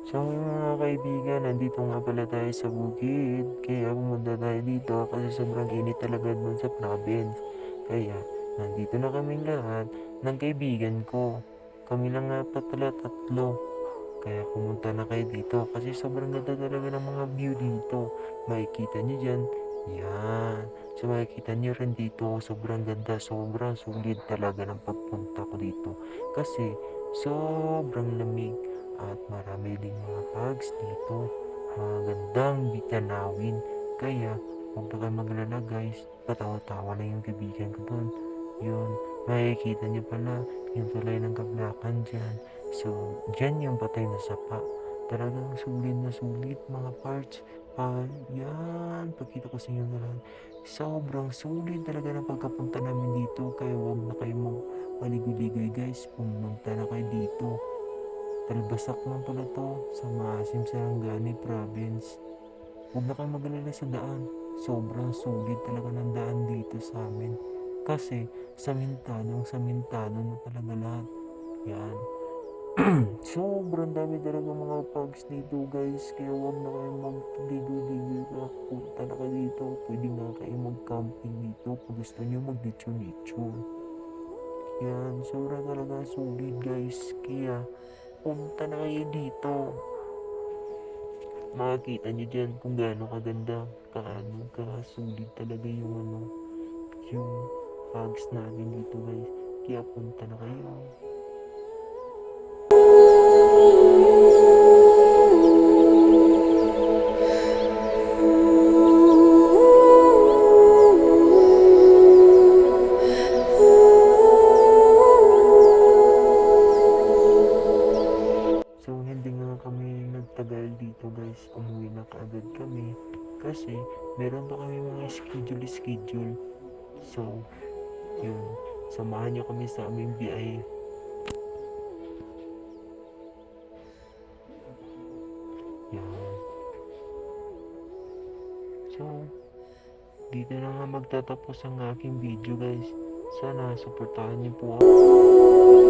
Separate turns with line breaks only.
So mga kaibigan, nandito nga pala tayo sa bukid. Kaya pumunta tayo dito kasi sobrang init talaga dun sa province. Kaya nandito na kaming lahat ng kaibigan ko. Kami lang nga pa pala tatlo. Kaya pumunta na kayo dito kasi sobrang ganda talaga ng mga view dito. Makikita nyo dyan. Yan. So makikita nyo rin dito. Sobrang ganda. Sobrang sulit talaga ng pagpunta ko dito. Kasi sobrang lamig at marami ding mga hugs dito. Magandang bitanawin. Kaya huwag na kayo maglala guys. Patawa-tawa na yung kaibigan ko doon. Yun. Makikita nyo pala yung tulay ng kablakan dyan. So, dyan yung patay na sapa. Talagang sulit na sulit mga parts. Yan. Pagkita ko sa inyo na lang. Sobrang sulit talaga ng pagkapunta namin dito. Kaya huwag na kayo maligoy-ligoy guys. Pumunta na kayo dito. Talbasak lang pala to sa Maasim Sarangani Province. Huwag na kayo mag-alala sa daan. Sobrang sulit talaga ng daan dito sa amin. Kasi samintado na talaga lahat. Yan. Sobrang dami talaga mga parks dito guys. Kaya huwag na kayo magligoy-ligoy ka. Punta na kayo dito. Pwede nga kayo mag-camping dito kung gusto nyo mag-nature. Yan. Sobrang talaga sulit guys. Kaya punta na kayo dito. Makikita nyo dyan kung gaano kaganda, kasulit talaga yung hugs natin dito guys. Kaya punta na kayo. So hindi nga kami nagtagal dito guys, umuwi na kaagad kami kasi meron pa kami mga schedule. So yun, samahan nyo kami sa aming biyahe. Yan. So dito na nga magtatapos ang aking video guys. Sana supportahan niyo po ako.